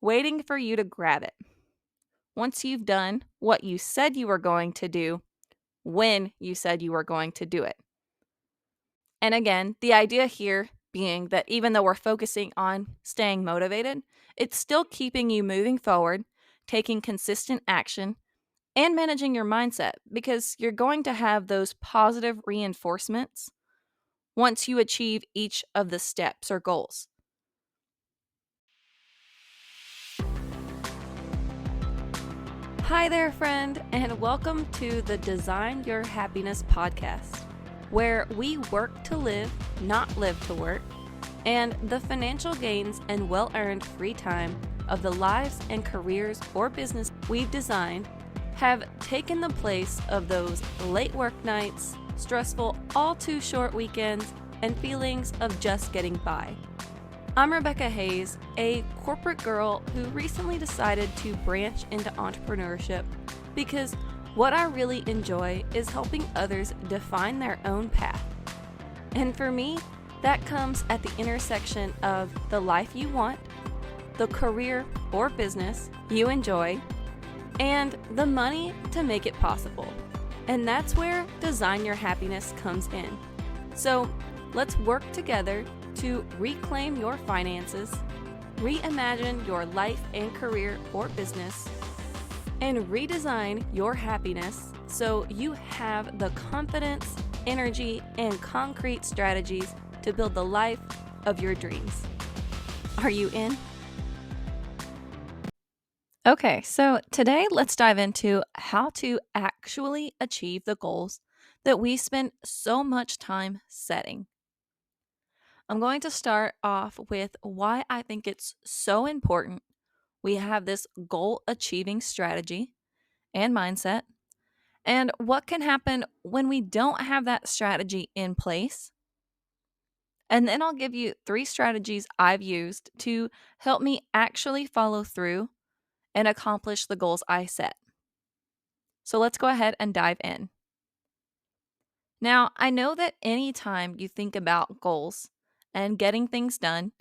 waiting for you to grab it. Once you've done what you said you were going to do, when you said you were going to do it. And again, the idea here being that even though we're focusing on staying motivated, it's still keeping you moving forward, taking consistent action, and managing your mindset because you're going to have those positive reinforcements once you achieve each of the steps or goals. Hi there, friend, and welcome to the Design Your Happiness podcast, where we work to live, not live to work, and the financial gains and well-earned free time of the lives and careers or business we've designed have taken the place of those late work nights, stressful, all too short weekends, and feelings of just getting by. I'm Rebecca Hayes, a corporate girl who recently decided to branch into entrepreneurship because what I really enjoy is helping others define their own path. And for me, that comes at the intersection of the life you want, the career or business you enjoy, and the money to make it possible. And that's where Design Your Happiness comes in. So let's work together to reclaim your finances, reimagine your life and career or business, and redesign your happiness so you have the confidence, energy, and concrete strategies to build the life of your dreams. Are you in? Okay, so today let's dive into how to actually achieve the goals that we spend so much time setting. I'm going to start off with why I think it's so important we have this goal achieving strategy and mindset, and what can happen when we don't have that strategy in place. And then I'll give you 3 strategies I've used to help me actually follow through and accomplish the goals I set. So let's go ahead and dive in. Now, I know that anytime you think about goals and getting things done,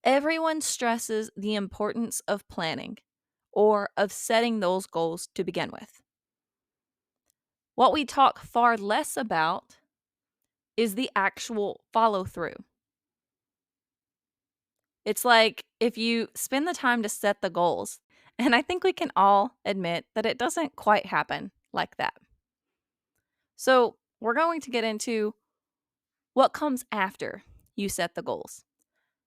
everyone stresses the importance of planning or of setting those goals to begin with. What we talk far less about is the actual follow through. It's like if you spend the time to set the goals, and I think we can all admit that it doesn't quite happen like that. So, we're going to get into what comes after you set the goals.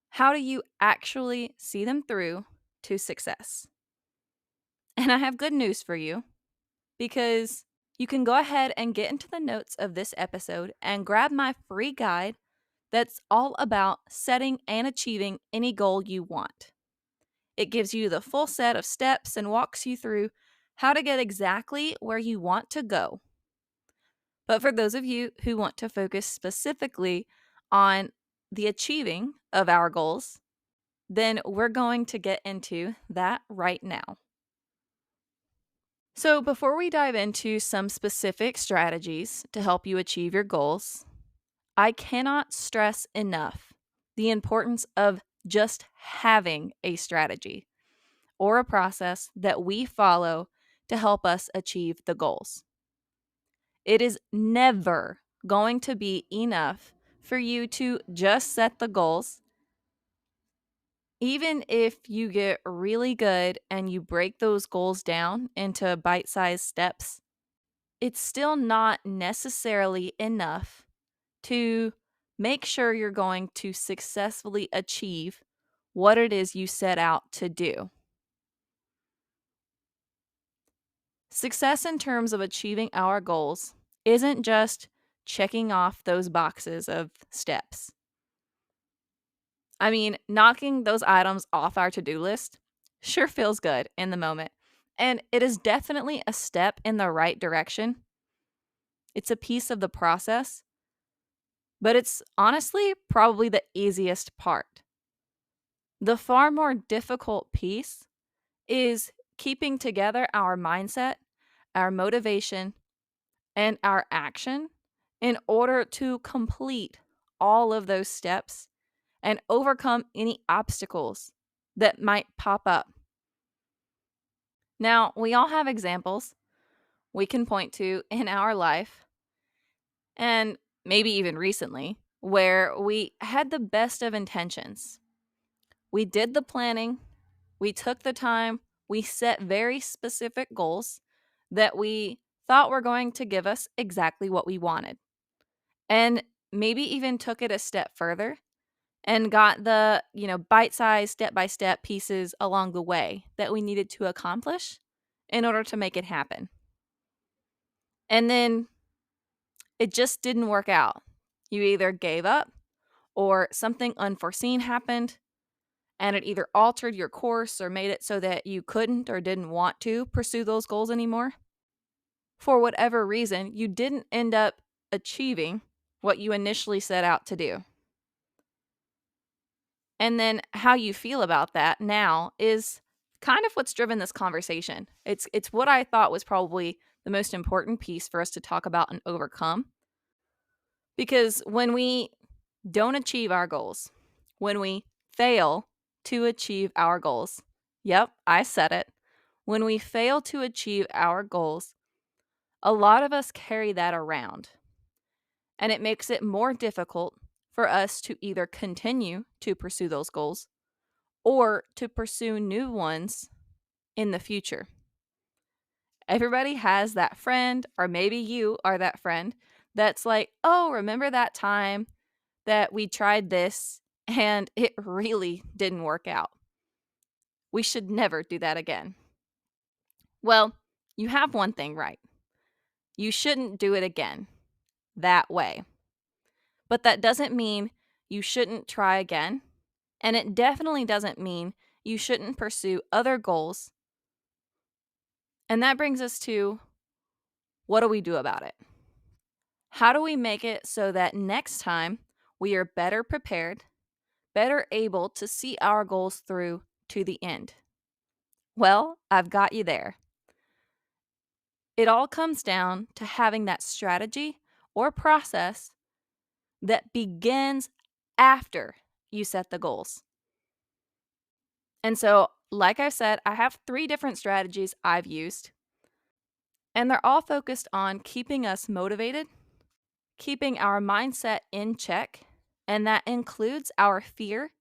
How do you actually see them through to success? And I have good news for you because you can go ahead and get into the notes of this episode and grab my free guide that's all about setting and achieving any goal you want. It gives you the full set of steps and walks you through how to get exactly where you want to go. But for those of you who want to focus specifically on the achieving of our goals, then we're going to get into that right now. So, before we dive into some specific strategies to help you achieve your goals, I cannot stress enough the importance of just having a strategy or a process that we follow to help us achieve the goals. It is never going to be enough for you to just set the goals. Even if you get really good and you break those goals down into bite-sized steps, it's still not necessarily enough to make sure you're going to successfully achieve what it is you set out to do. Success in terms of achieving our goals isn't just checking off those boxes of steps. I mean, knocking those items off our to-do list sure feels good in the moment, and it is definitely a step in the right direction. It's a piece of the process, but it's honestly probably the easiest part. The far more difficult piece is keeping together our mindset, our motivation, and our action in order to complete all of those steps and overcome any obstacles that might pop up Now, we all have examples we can point to in our life, and maybe even recently, where we had the best of intentions. We did the planning, we took the time, we set very specific goals that we thought were going to give us exactly what we wanted. And maybe even took it a step further and got the, bite-sized step-by-step pieces along the way that we needed to accomplish in order to make it happen. And then it just didn't work out. You either gave up or something unforeseen happened and it either altered your course or made it so that you couldn't or didn't want to pursue those goals anymore. For whatever reason, you didn't end up achieving what you initially set out to do. And then how you feel about that now is kind of what's driven this conversation. It's what I thought was probably the most important piece for us to talk about and overcome. Because when we don't achieve our goals, when we fail to achieve our goals, yep, I said it. When we fail to achieve our goals, a lot of us carry that around. And it makes it more difficult for us to either continue to pursue those goals or to pursue new ones in the future. Everybody has that friend, or maybe you are that friend that's like, oh, remember that time that we tried this and it really didn't work out? We should never do that again. Well, you have one thing right. You shouldn't do it again that way. But that doesn't mean you shouldn't try again. And it definitely doesn't mean you shouldn't pursue other goals. And that brings us to, what do we do about it? How do we make it so that next time we are better prepared, better able to see our goals through to the end? Well, I've got you there. It all comes down to having that strategy or process that begins after you set the goals. And so, like I said, I have 3 different strategies I've used, and they're all focused on keeping us motivated, keeping our mindset in check, and that includes our fear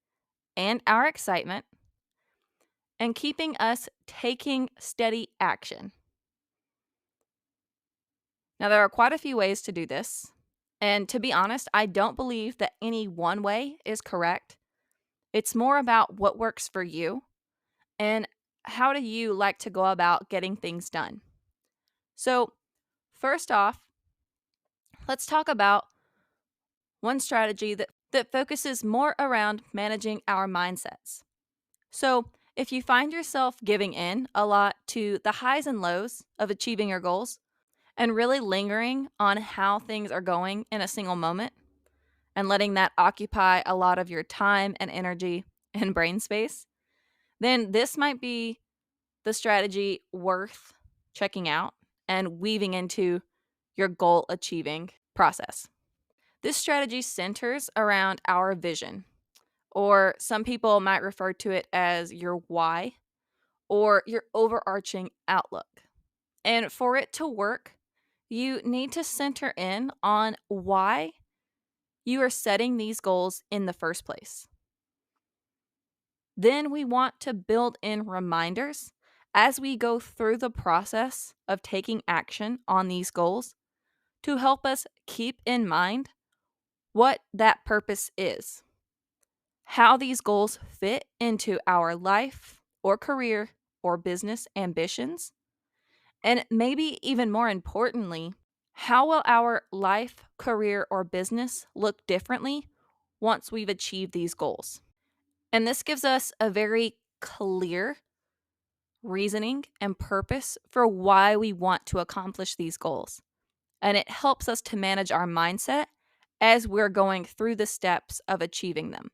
and our excitement, and keeping us taking steady action. Now, there are quite a few ways to do this, and to be honest, I don't believe that any one way is correct. It's more about what works for you and how do you like to go about getting things done. So, first off, let's talk about one strategy that focuses more around managing our mindsets. So, if you find yourself giving in a lot to the highs and lows of achieving your goals and really lingering on how things are going in a single moment and letting that occupy a lot of your time and energy and brain space, then this might be the strategy worth checking out and weaving into your goal achieving process. This strategy centers around our vision, or some people might refer to it as your why or your overarching outlook. And for it to work, you need to center in on why you are setting these goals in the first place. Then we want to build in reminders as we go through the process of taking action on these goals to help us keep in mind what that purpose is, how these goals fit into our life or career or business ambitions, and maybe even more importantly, how will our life, career, or business look differently once we've achieved these goals? And this gives us a very clear reasoning and purpose for why we want to accomplish these goals. And it helps us to manage our mindset as we're going through the steps of achieving them.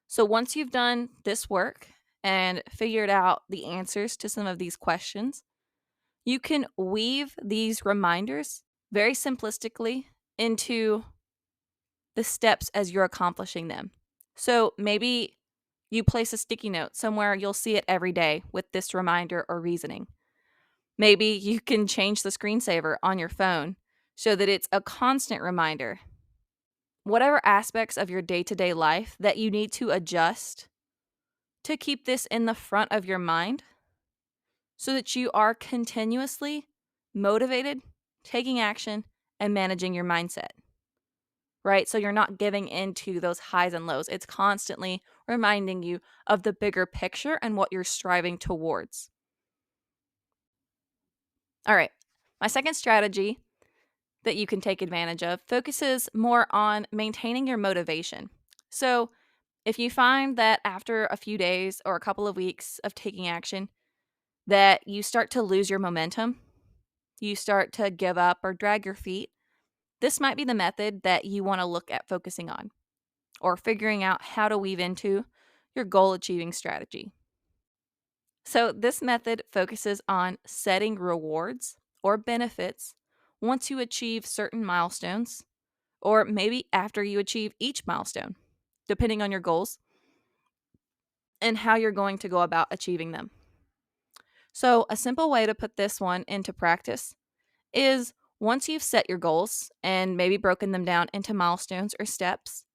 So once you've done this work and figured out the answers to some of these questions, you can weave these reminders very simplistically into the steps as you're accomplishing them. So maybe you place a sticky note somewhere you'll see it every day with this reminder or reasoning. Maybe you can change the screensaver on your phone so that it's a constant reminder. Whatever aspects of your day to day life that you need to adjust to keep this in the front of your mind so that you are continuously motivated, taking action, and managing your mindset, right? So you're not giving into those highs and lows. It's constantly reminding you of the bigger picture and what you're striving towards. All right, my second strategy that you can take advantage of focuses more on maintaining your motivation. So if you find that after a few days or a couple of weeks of taking action, that you start to lose your momentum, you start to give up or drag your feet, this might be the method that you want to look at focusing on or figuring out how to weave into your goal achieving strategy. So, this method focuses on setting rewards or benefits once you achieve certain milestones, or maybe after you achieve each milestone, depending on your goals and how you're going to go about achieving them. So, a simple way to put this one into practice is once you've set your goals and maybe broken them down into milestones or steps,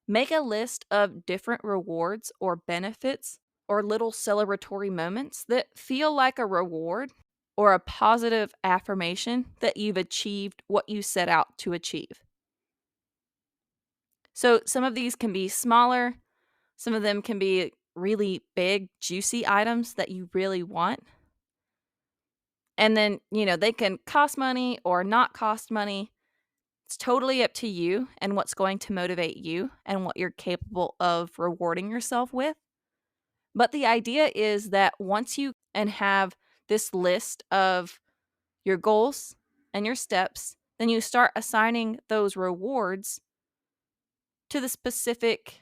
make a list of different rewards or benefits or little celebratory moments that feel like a reward or a positive affirmation that you've achieved what you set out to achieve. So, some of these can be smaller, some of them can be really big, juicy items that you really want. And then, they can cost money or not cost money. It's totally up to you and what's going to motivate you and what you're capable of rewarding yourself with. But the idea is that once you and have this list of your goals and your steps, then you start assigning those rewards to the specific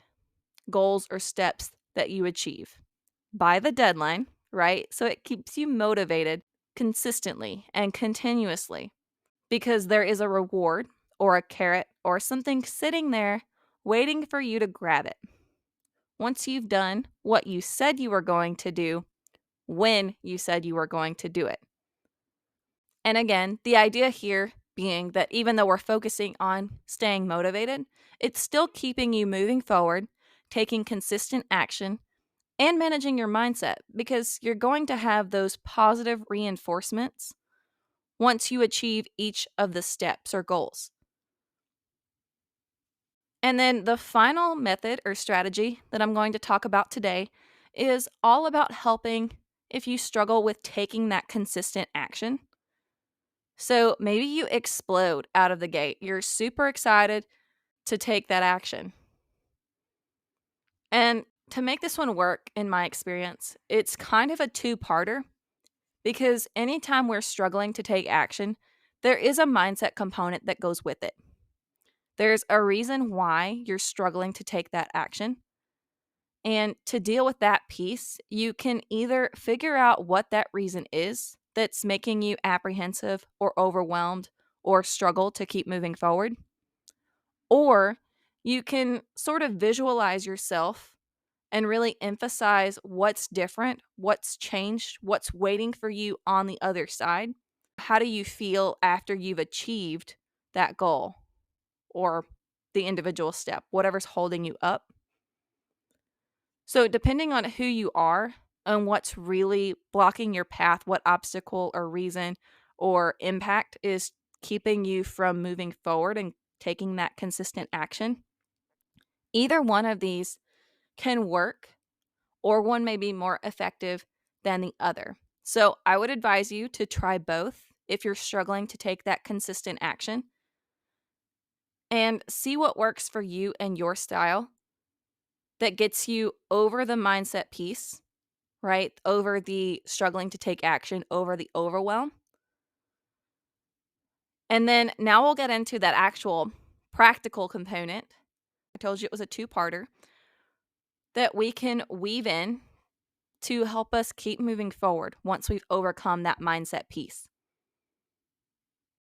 goals or steps that you achieve by the deadline, right? So it keeps you motivated consistently and continuously because there is a reward or a carrot or something sitting there waiting for you to grab it. Once you've done what you said you were going to do, when you said you were going to do it. And again, the idea here being that even though we're focusing on staying motivated, it's still keeping you moving forward, taking consistent action, and managing your mindset because you're going to have those positive reinforcements once you achieve each of the steps or goals. And then the final method or strategy that I'm going to talk about today is all about helping if you struggle with taking that consistent action. So maybe you explode out of the gate. You're super excited to take that action. And to make this one work, in my experience, it's kind of a two-parter because anytime we're struggling to take action, there is a mindset component that goes with it. There's a reason why you're struggling to take that action. And to deal with that piece, you can either figure out what that reason is that's making you apprehensive or overwhelmed or struggle to keep moving forward, or you can sort of visualize yourself and really emphasize what's different, what's changed, what's waiting for you on the other side. How do you feel after you've achieved that goal or the individual step, whatever's holding you up? So, depending on who you are and what's really blocking your path, what obstacle or reason or impact is keeping you from moving forward and taking that consistent action, either one of these can work or one may be more effective than the other. So, I would advise you to try both if you're struggling to take that consistent action and see what works for you and your style that gets you over the mindset piece, right? Over the struggling to take action, over the overwhelm. And then now we'll get into that actual practical component. I told you it was a two-parter that we can weave in to help us keep moving forward once we've overcome that mindset piece.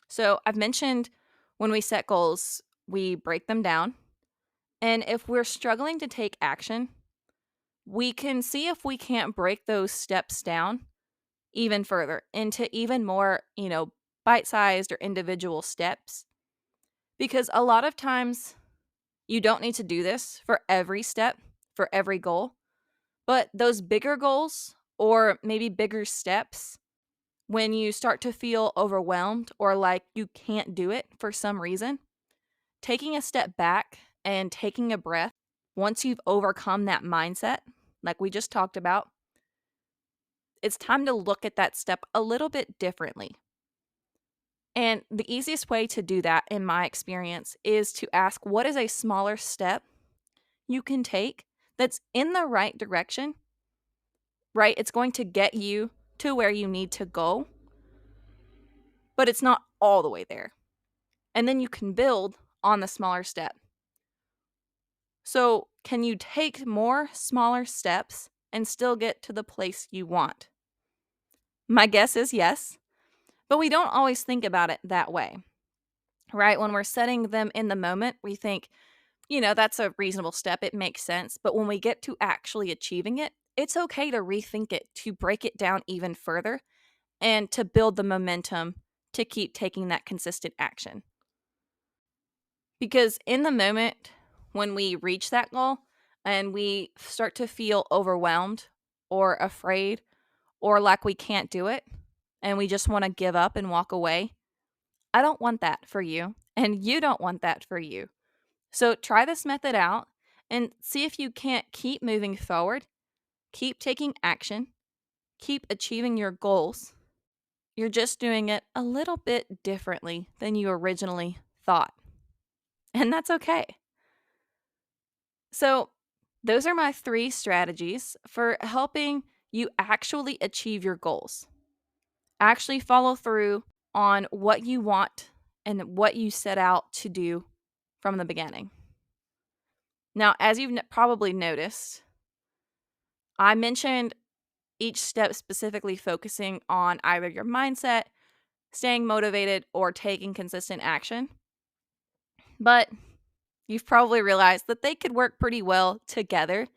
So I've mentioned when we set goals, we break them down. And if we're struggling to take action, we can see if we can't break those steps down even further into even more, bite-sized or individual steps. Because a lot of times you don't need to do this for every step, for every goal, but those bigger goals or maybe bigger steps, when you start to feel overwhelmed or like you can't do it for some reason, taking a step back and taking a breath, once you've overcome that mindset, like we just talked about, it's time to look at that step a little bit differently. And the easiest way to do that, in my experience, is to ask what is a smaller step you can take that's in the right direction, right? It's going to get you to where you need to go, but it's not all the way there. And then you can build on the smaller step. So, can you take more smaller steps and still get to the place you want? My guess is yes, but we don't always think about it that way, right? When we're setting them in the moment, we think, that's a reasonable step. It makes sense. But when we get to actually achieving it, it's okay to rethink it, to break it down even further, and to build the momentum to keep taking that consistent action. Because in the moment when we reach that goal and we start to feel overwhelmed or afraid or like we can't do it and we just want to give up and walk away, I don't want that for you, and you don't want that for you. So try this method out and see if you can't keep moving forward, keep taking action, keep achieving your goals. You're just doing it a little bit differently than you originally thought. And that's okay. So, those are my 3 strategies for helping you actually achieve your goals. Actually follow through on what you want and what you set out to do from the beginning. Now, as you've probably noticed, I mentioned each step specifically focusing on either your mindset, staying motivated, or taking consistent action. But you've probably realized that they could work pretty well together.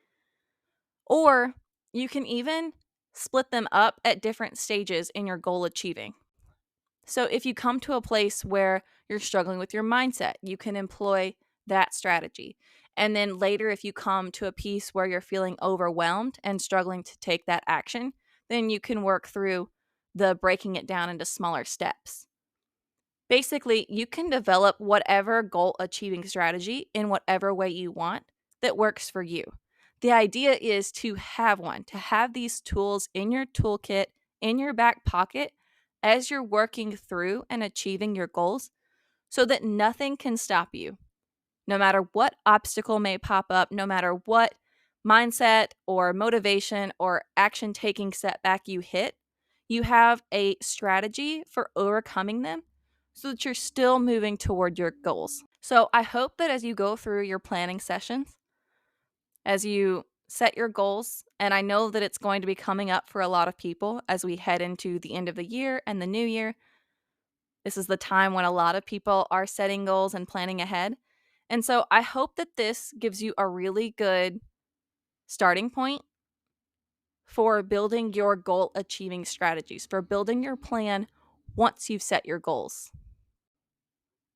Or you can even split them up at different stages in your goal achieving. So if you come to a place where you're struggling with your mindset, you can employ that strategy. And then later, if you come to a piece where you're feeling overwhelmed and struggling to take that action, then you can work through the breaking it down into smaller steps. Basically, you can develop whatever goal achieving strategy in whatever way you want that works for you. The idea is to have one, to have these tools in your toolkit, in your back pocket, as you're working through and achieving your goals so that nothing can stop you. No matter what obstacle may pop up, no matter what mindset or motivation or action taking setback you hit, you have a strategy for overcoming them so that you're still moving toward your goals. So I hope that as you go through your planning sessions, as you set your goals, and I know that it's going to be coming up for a lot of people as we head into the end of the year and the new year. This is the time when a lot of people are setting goals and planning ahead. And so I hope that this gives you a really good starting point for building your goal achieving strategies, for building your plan once you've set your goals,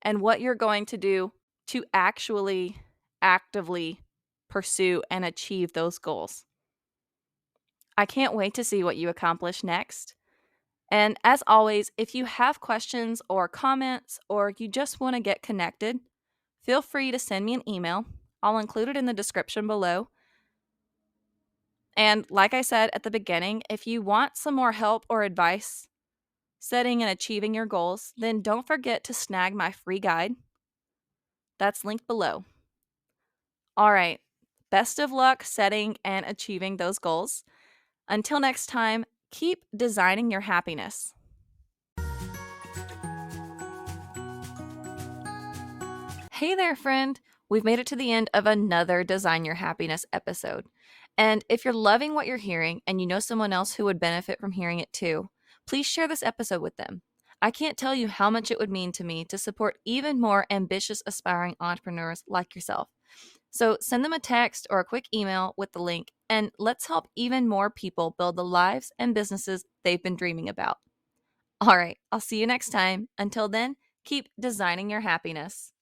and what you're going to do to actually actively pursue and achieve those goals. I can't wait to see what you accomplish next. And as always, if you have questions or comments or you just want to get connected, feel free to send me an email. I'll include it in the description below. And like I said at the beginning, if you want some more help or advice setting and achieving your goals, then don't forget to snag my free guide. That's linked below. All right, best of luck setting and achieving those goals. Until next time, keep designing your happiness. Hey there, friend. We've made it to the end of another Design Your Happiness episode. And if you're loving what you're hearing and you know someone else who would benefit from hearing it too, please share this episode with them. I can't tell you how much it would mean to me to support even more ambitious, aspiring entrepreneurs like yourself. So send them a text or a quick email with the link and let's help even more people build the lives and businesses they've been dreaming about. All right, I'll see you next time. Until then, keep designing your happiness.